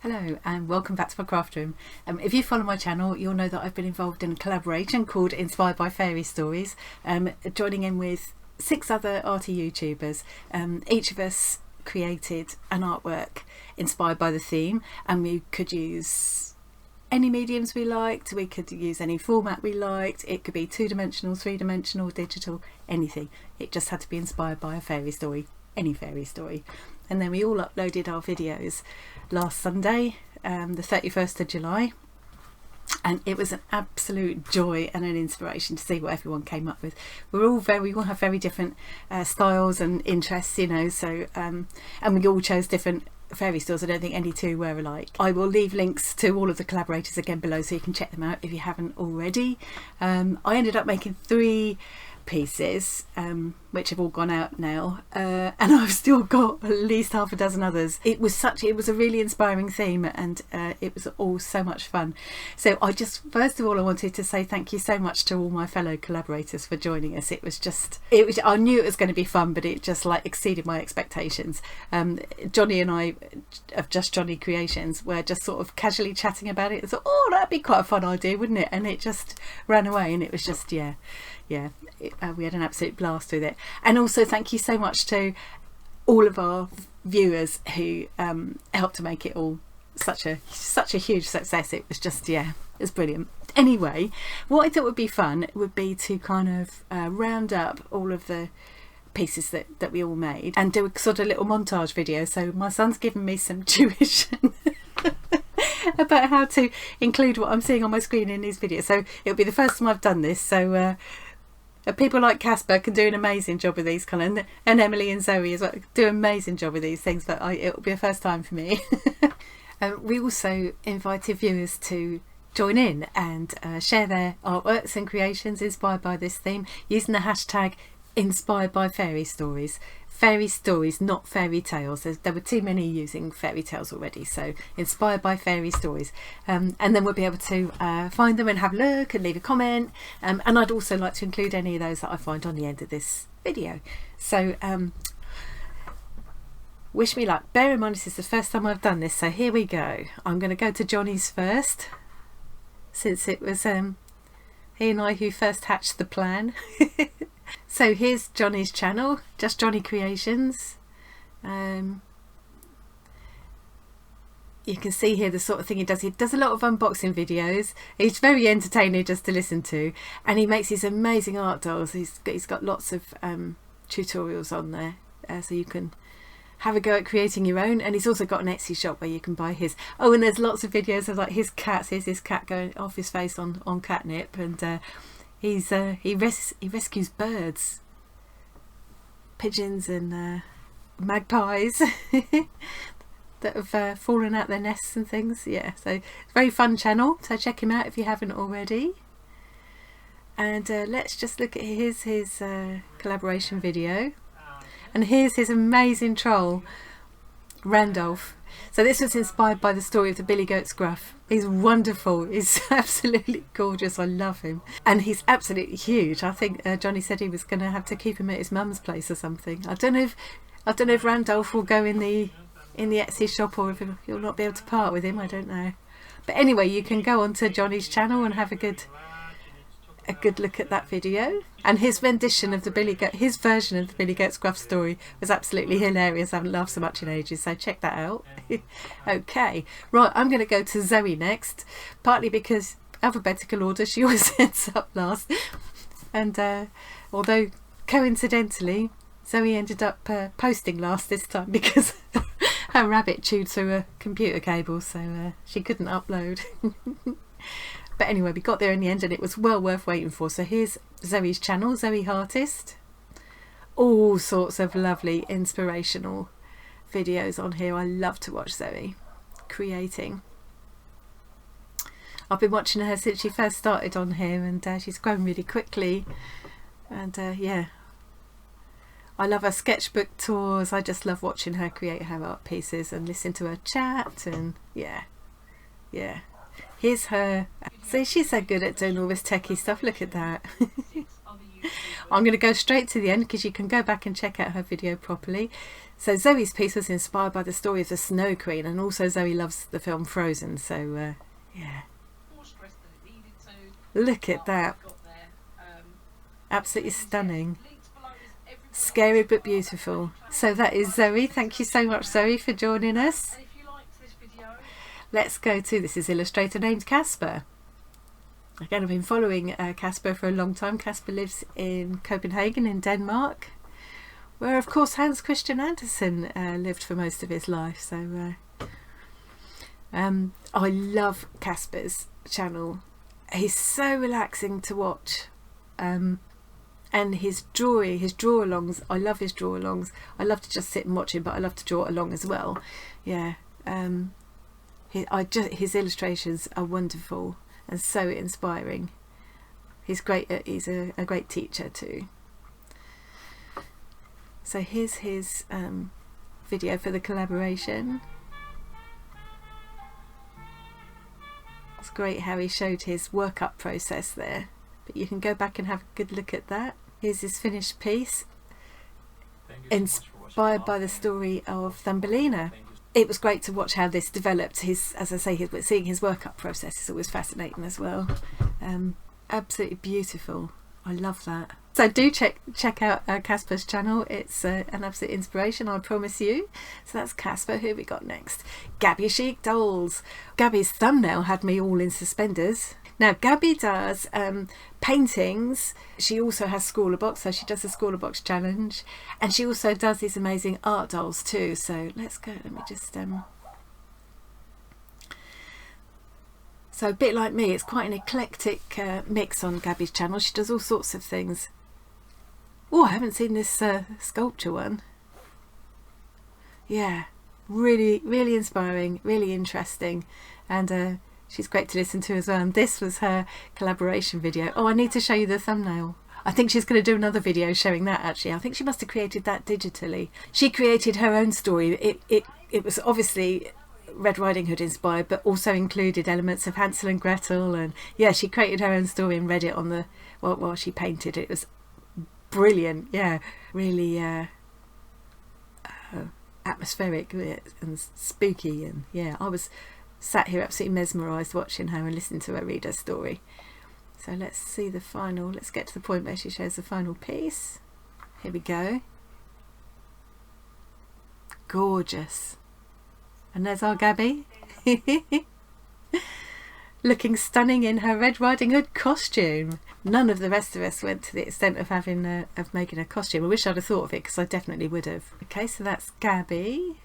Hello and welcome back to my craft room. If you follow my channel, you'll know that I've been involved in a collaboration called Inspired by Fairy Stories, joining in with 6 other arty YouTubers. Each of us created an artwork inspired by the theme, and we could use any mediums we liked, we could use any format we liked. It could be 2-dimensional, 3-dimensional, digital, anything. It just had to be inspired by a fairy story, any fairy story. And then we all uploaded our videos last Sunday, the 31st of July, and it was an absolute joy and an inspiration to see what everyone came up with. We all have very different styles and interests, you know, so and we all chose different fairy stories. I don't think any two were alike. I will leave links to all of the collaborators again below so you can check them out if you haven't already. I ended up making 3 pieces which have all gone out now, and I've still got at least half a dozen others. It was a really inspiring theme, and it was all so much fun. So first of all I wanted to say thank you so much to all my fellow collaborators for joining us. I knew it was going to be fun, but it just like exceeded my expectations. Johnny and I of Just Johnny Creations were just sort of casually chatting about it and thought, oh, that'd be quite a fun idea, wouldn't it? And it just ran away, and it was just we had an absolute blast with it. And also thank you so much to all of our viewers who helped to make it all such a huge success. It was just, it was brilliant. Anyway, what I thought would be fun would be to kind of round up all of the pieces that we all made and do a sort of little montage video. So my son's given me some tuition about how to include what I'm seeing on my screen in these videos. So it'll be the first time I've done this, so people like Casper can do an amazing job with these and Emily and Zoe as well do an amazing job with these things, but it'll be a first time for me. We also invited viewers to join in and share their artworks and creations inspired by this theme using the hashtag Inspired by Fairy Stories. Fairy stories, not fairy tales. There were too many using fairy tales already, so Inspired by Fairy Stories. And then we'll be able to find them and have a look and leave a comment. And I'd also like to include any of those that I find on the end of this video. So wish me luck. Bear in mind this is the first time I've done this, so here we go. I'm going to go to Johnny's first, since it was he and I who first hatched the plan. So here's Johnny's channel, Just Johnny Creations. You can see here the sort of thing he does. He does a lot of unboxing videos. He's very entertaining just to listen to, and he makes these amazing art dolls. He's got lots of tutorials on there, so you can have a go at creating your own. And he's also got an Etsy shop where you can buy his. Oh, and there's lots of videos of like his cats. Here's his cat going off his face on catnip, and he rescues birds, pigeons and magpies that have fallen out their nests and things. Yeah, so it's a very fun channel, so check him out if you haven't already. And let's just look at his collaboration video. And here's his amazing troll, Randolph. So this was inspired by the story of the Billy Goat Scruff. He's wonderful. He's absolutely gorgeous. I love him. And he's absolutely huge. I think Johnny said he was going to have to keep him at his mum's place or something. I don't know if Randolph will go in the Etsy shop, or if you'll not be able to part with him. I don't know. But anyway, you can go onto Johnny's channel and have a good look at that video. And his rendition of his version of the Billy Goat Scruff story was absolutely hilarious. I haven't laughed so much in ages, so check that out. Okay, right, I'm going to go to Zoe next, partly because alphabetical order, she always ends up last, and although coincidentally Zoe ended up posting last this time because her rabbit chewed through a computer cable, so she couldn't upload. But anyway, we got there in the end, and it was well worth waiting for. So here's Zoe's channel, Zoe Artist. All sorts of lovely inspirational videos on here. I love to watch Zoe creating. I've been watching her since she first started on here, and she's grown really quickly. And yeah, I love her sketchbook tours. I just love watching her create her art pieces and listen to her chat, and yeah. Here's her. So she's so good at doing all this techie stuff. Look at that. I'm going to go straight to the end because you can go back and check out her video properly. So Zoe's piece was inspired by the story of the Snow Queen, and also Zoe loves the film Frozen, so yeah. Look at that. Absolutely stunning. Scary but beautiful. So that is Zoe. Thank you so much, Zoe, for joining us. Let's go to, this is illustrator named Casper. Again, I've been following Casper for a long time. Casper lives in Copenhagen in Denmark, where of course Hans Christian Andersen lived for most of his life. So I love Casper's channel. He's so relaxing to watch, and his draw-alongs, I love his draw-alongs. I love to just sit and watch him, but I love to draw along as well. Yeah, his illustrations are wonderful and so inspiring. He's great. He's a great teacher too. So here's his video for the collaboration. It's great how he showed his workup process there, but you can go back and have a good look at that. Here's his finished piece, inspired by the story of Thumbelina. It was great to watch how this developed. As I say, seeing his workup process is always fascinating as well. Absolutely beautiful. I love that. So do check out Casper's channel. It's an absolute inspiration, I promise you. So that's Casper. Who we got next? Gabby Chic Dolls. Gabby's thumbnail had me all in suspenders. Now Gabby does paintings. She also has Scrawler Box, so she does the Scrawler Box challenge, and she also does these amazing art dolls too. So let's go. Let me just So a bit like me, it's quite an eclectic mix on Gabby's channel. She does all sorts of things. Oh, I haven't seen this sculpture one. Yeah, really, really inspiring, really interesting, and she's great to listen to as well. And this was her collaboration video. Oh, I need to show you the thumbnail. I think she's going to do another video showing that actually. I think she must have created that digitally. She created her own story. It was obviously Red Riding Hood inspired, but also included elements of Hansel and Gretel, and yeah, she created her own story and read it on the while she painted. It was brilliant. Yeah, really atmospheric and spooky, and yeah, I was sat here absolutely mesmerised watching her and listening to her read her story. So let's see the final, let's get to the point where she shows the final piece. Here we go. Gorgeous. And there's our Gabby. Looking stunning in her Red Riding Hood costume. None of the rest of us went to the extent of having making a costume. I wish I'd have thought of it, because I definitely would have. Okay, so that's Gabby.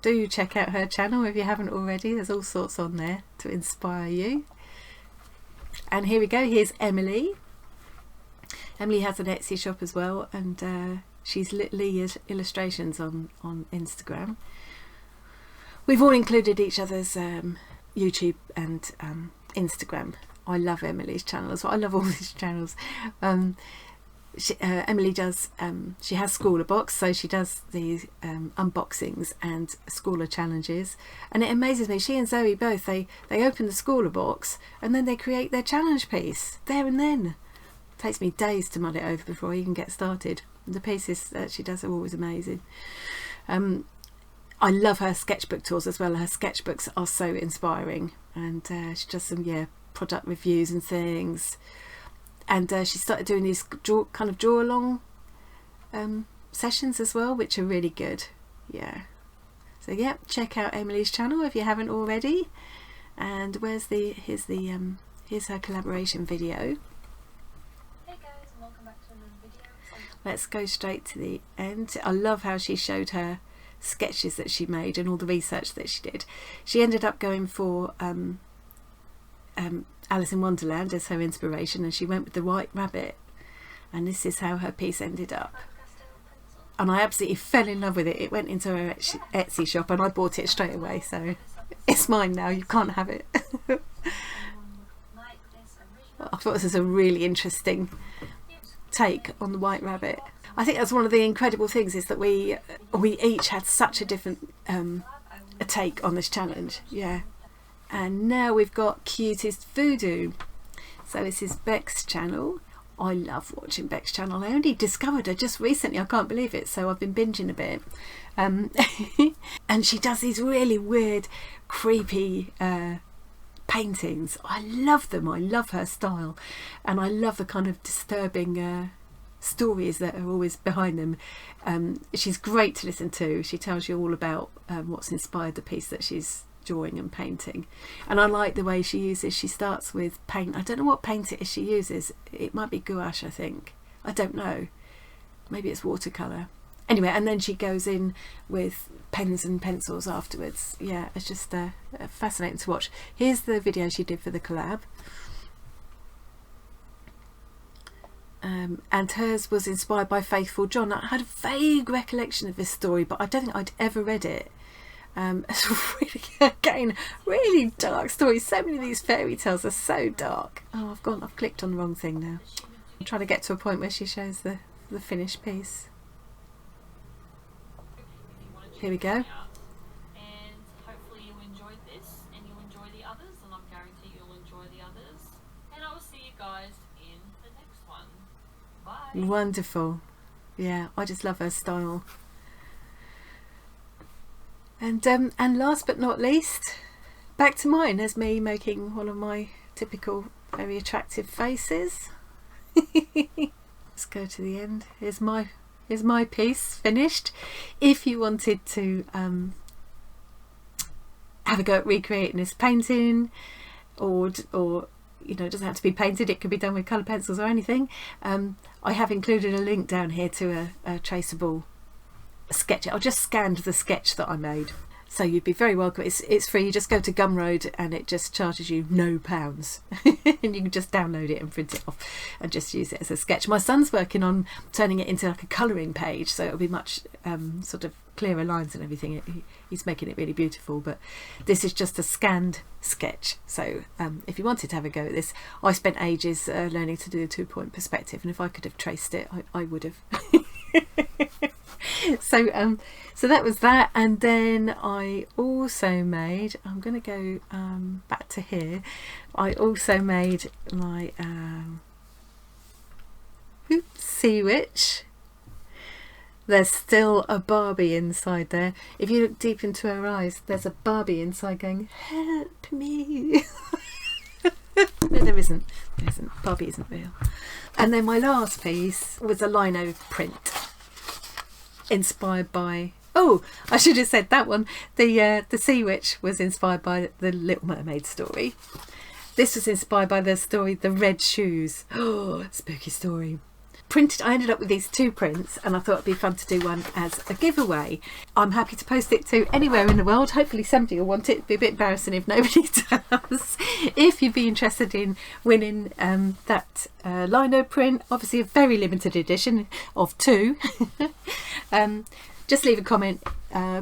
Do check out her channel if you haven't already. There's all sorts on there to inspire you. And here we go. Here's Emily. Emily has an Etsy shop as well, and she's Lee Illustrations on Instagram. We've all included each other's YouTube and Instagram. I love Emily's channel as well. I love all these channels. Emily does, she has Scrawler Box, so she does these unboxings and Scrawler challenges, and it amazes me. She and Zoe both, they open the Scrawler Box and then they create their challenge piece there and then. It takes me days to mull it over before I even get started. The pieces that she does are always amazing. I love her sketchbook tours as well. Her sketchbooks are so inspiring, and she does some product reviews and things. And she started doing these draw along sessions as well, which are really good. Yeah. So yeah, check out Emily's channel if you haven't already. And here's her collaboration video. Hey guys, and welcome back to another video. Let's go straight to the end. I love how she showed her sketches that she made and all the research that she did. She ended up going for Alice in Wonderland as her inspiration, and she went with the White Rabbit, and this is how her piece ended up. And I absolutely fell in love with it. It went into her Etsy shop and I bought it straight away, so it's mine now. You can't have it. I thought this was a really interesting take on the White Rabbit. I think that's one of the incredible things, is that we each had such a different a take on this challenge. Yeah. And now we've got Cutest Voodoo. So this is Beck's channel. I love watching Beck's channel. I only discovered her just recently, I can't believe it, so I've been binging a bit. And she does these really weird, creepy paintings. I love them. I love her style, and I love the kind of disturbing stories that are always behind them. She's great to listen to. She tells you all about what's inspired the piece that she's drawing and painting, and I like the way she starts with paint. I don't know what paint it is she uses. It might be gouache, I think. I don't know, maybe it's watercolour. Anyway, and then she goes in with pens and pencils afterwards. Yeah, it's just fascinating to watch. Here's the video she did for the collab. And hers was inspired by Faithful John. I had a vague recollection of this story, but I don't think I'd ever read it. It's really, again, really dark story. So many of these fairy tales are so dark. Oh, I've clicked on the wrong thing now. I'm trying to get to a point where she shows the finished piece. Here we go. And hopefully you enjoyed this and you'll enjoy the others, and I guarantee you'll enjoy the others. And I will see you guys in the next one. Bye. Wonderful. Yeah, I just love her style. And last but not least, back to mine. There's me making one of my typical very attractive faces. Let's go to the end. Here's my piece finished. If you wanted to have a go at recreating this painting, or you know, it doesn't have to be painted, it could be done with colour pencils or anything, I have included a link down here to a traceable sketch. I just scanned the sketch that I made, so you'd be very welcome. It's free. You just go to Gumroad and it just charges you no pounds and you can just download it and print it off and just use it as a sketch. My son's working on turning it into like a colouring page, so it'll be much sort of clearer lines and everything. He's making it really beautiful, but this is just a scanned sketch. So if you wanted to have a go at this, I spent ages learning to do the 2-point perspective, and if I could have traced it, I would have. So that was that. And then I also made, I'm going to go back to here, I also made my sea witch. There's still a Barbie inside there. If you look deep into her eyes, there's a Barbie inside going, help me. No, there isn't. Barbie isn't real. And then my last piece was a lino print inspired by, oh, I should have said that one. The Sea Witch was inspired by the Little Mermaid story. This was inspired by the story The Red Shoes. Oh, spooky story. I ended up with these 2 prints, and I thought it'd be fun to do one as a giveaway. I'm happy to post it to anywhere in the world. Hopefully somebody will want it. It'd be a bit embarrassing if nobody does. If you'd be interested in winning that lino print, obviously a very limited edition of 2, just leave a comment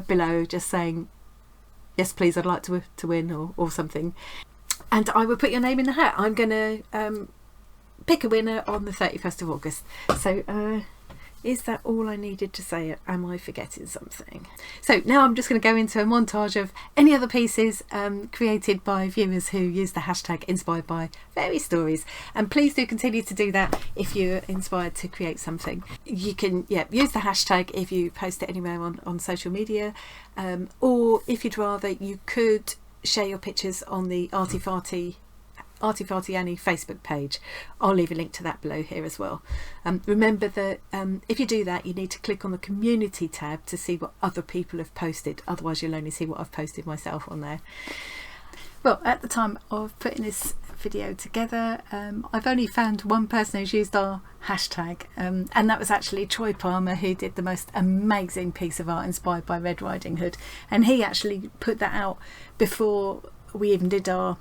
below just saying, yes please, I'd like to win, or something, and I will put your name in the hat. I'm going to pick a winner on the 31st of August. So is that all I needed to say? Am I forgetting something? So now I'm just going to go into a montage of any other pieces created by viewers who use the hashtag inspired by fairy stories, and please do continue to do that if you're inspired to create something. You can use the hashtag if you post it anywhere on social media, or if you'd rather, you could share your pictures on the Arty Farty Annie Facebook page. I'll leave a link to that below here as well. Remember that if you do that, you need to click on the community tab to see what other people have posted, otherwise you'll only see what I've posted myself on there. Well, at the time of putting this video together, I've only found one person who's used our hashtag, and that was actually Troy Palmer, who did the most amazing piece of art inspired by Red Riding Hood, and he actually put that out before we even did our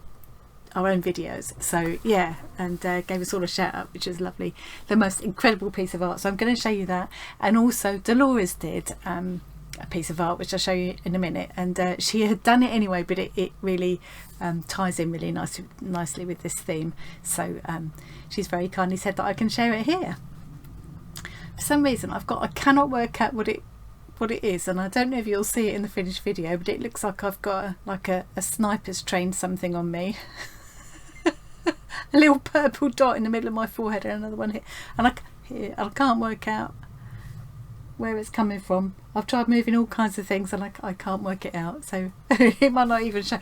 own videos. So yeah, and gave us all a shout out, which was lovely. The most incredible piece of art. So I'm going to show you that. And also Dolores did a piece of art which I'll show you in a minute, and she had done it anyway, but it really ties in really nicely with this theme. So she's very kindly said that I can share it here. For some reason I cannot work out what it is, and I don't know if you'll see it in the finished video, but it looks like I've got a sniper's trained something on me. a little purple dot in the middle of my forehead and another one here. And I can't work out where it's coming from. I've tried moving all kinds of things and I can't work it out. So it might not even show.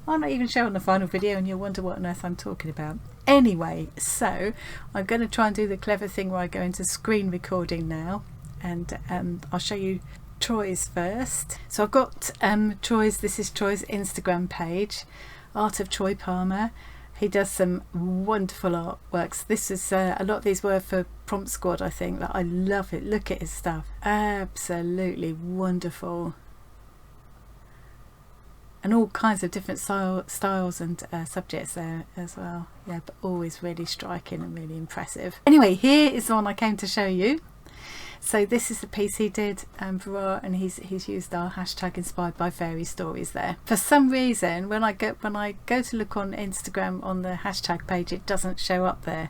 I'll not even show on the final video and you'll wonder what on earth I'm talking about. Anyway, so I'm going to try and do the clever thing where I go into screen recording now, and I'll show you Troy's first. So I've got this is Troy's Instagram page, Art of Troy Palmer. He does some wonderful artworks. This is a lot of these were for Prompt Squad, I think. Like, I love it. Look at his stuff. Absolutely wonderful. And all kinds of different styles and subjects there as well. Yeah, but always really striking and really impressive. Anyway, here is the one I came to show you. So this is the piece he did for art, and he's used our hashtag inspired by fairy stories there. For some reason, when I go to look on Instagram on the hashtag page, it doesn't show up there.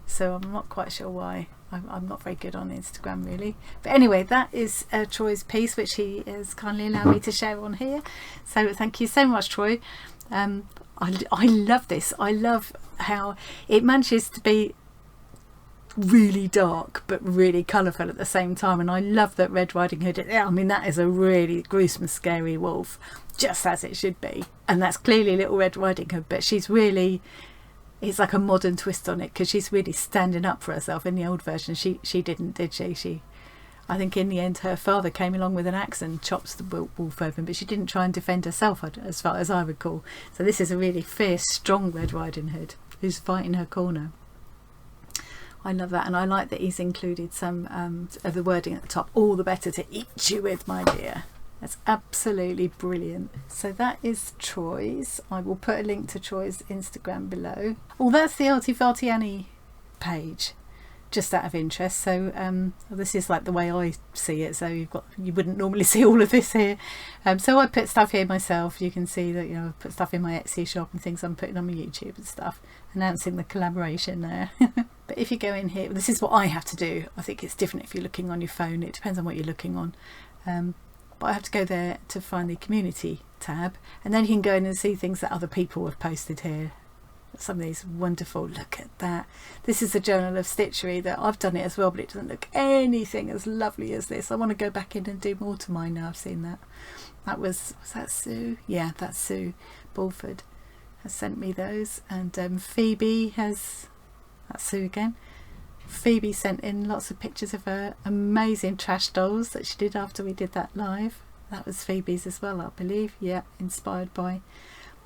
So I'm not quite sure why. I'm not very good on Instagram really. But anyway, that is Troy's piece, which he has kindly allowed me to share on here. So thank you so much, Troy. I love this. I love how it manages to be really dark but really colourful at the same time, and I love that Red Riding Hood. I mean, that is a really gruesome, scary wolf, just as it should be, and that's clearly Little Red Riding Hood, but she's really, it's like a modern twist on it because she's really standing up for herself. In the old version she didn't, did she? I think in the end her father came along with an axe and chops the wolf open, but she didn't try and defend herself as far as I recall. So this is a really fierce, strong Red Riding Hood who's fighting her corner. I love that, and I like that he's included some of the wording at the top. All the better to eat you with, my dear. That's absolutely brilliant. So that is Troy's. I will put a link to Troy's Instagram below. Oh, that's the Arty Farty Annie page, just out of interest. So this is like the way I see it. So you wouldn't normally see all of this here. So I put stuff here myself. You can see that, you know, I put stuff in my Etsy shop and things I'm putting on my YouTube and stuff, announcing the collaboration there. But if you go in here, this is what I have to do. I think it's different if you're looking on your phone. It depends on what you're looking on. But I have to go there to find the community tab, and then you can go in and see things that other people have posted here. Some of these wonderful, look at that. This is the Journal of Stitchery. That I've done it as well, but it doesn't look anything as lovely as this. I want to go back in and do more to mine now I've seen that. That was that Sue? Yeah, that's Sue Bulford has sent me those, and Phoebe has, that's Sue again. Phoebe sent in lots of pictures of her amazing trash dolls that she did after we did that live. That was Phoebe's as well, I believe. Yeah, inspired by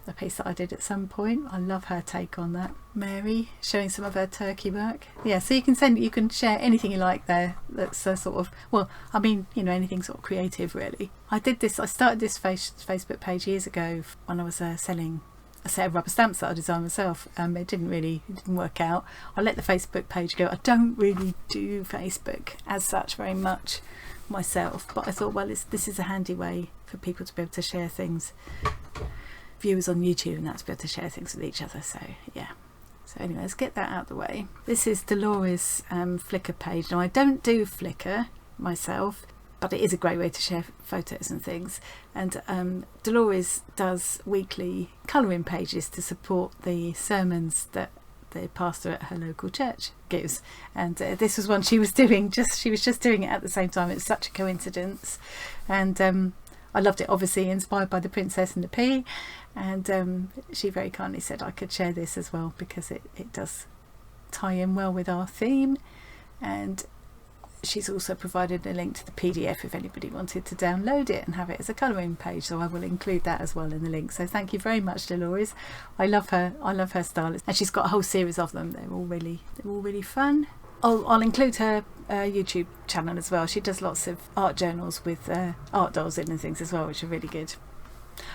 a piece that I did at some point. I love her take on that. Mary showing some of her turkey work. Yeah, so you can share anything you like there. That's a sort of, well, I mean, you know, anything sort of creative really. I started this Facebook page years ago when I was selling a set of rubber stamps that I designed myself. It didn't work out. I let the Facebook page go. I don't really do Facebook as such very much myself, but I thought, well, this is a handy way for people to be able to share things, viewers on YouTube and that, to be able to share things with each other. So yeah, so anyway, let's get that out of the way. This is Dolores' Flickr page. Now I don't do Flickr myself, but it is a great way to share photos and things, and Dolores does weekly colouring pages to support the sermons that the pastor at her local church gives, and this was one she was doing, she was just doing it at the same time. It's such a coincidence, and I loved it, obviously inspired by The Princess and the Pea, and she very kindly said I could share this as well because it does tie in well with our theme, and she's also provided a link to the PDF if anybody wanted to download it and have it as a colouring page, so I will include that as well in the link. So thank you very much, Dolores. I love her style, and she's got a whole series of them. They're all really fun. I'll include her YouTube channel as well. She does lots of art journals with art dolls in and things as well, which are really good.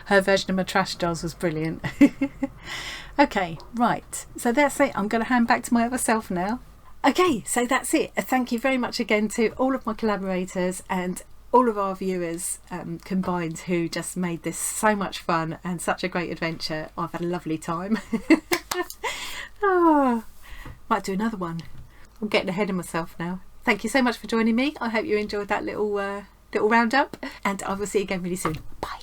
Her version of my trash dolls was brilliant. Okay, right, so that's it. I'm going to hand back to my other self now. Okay, so that's it. Thank you very much again to all of my collaborators and all of our viewers combined, who just made this so much fun and such a great adventure. I've had a lovely time. Oh, might do another one. I'm getting ahead of myself now. Thank you so much for joining me. I hope you enjoyed that little roundup, and I will see you again really soon. Bye.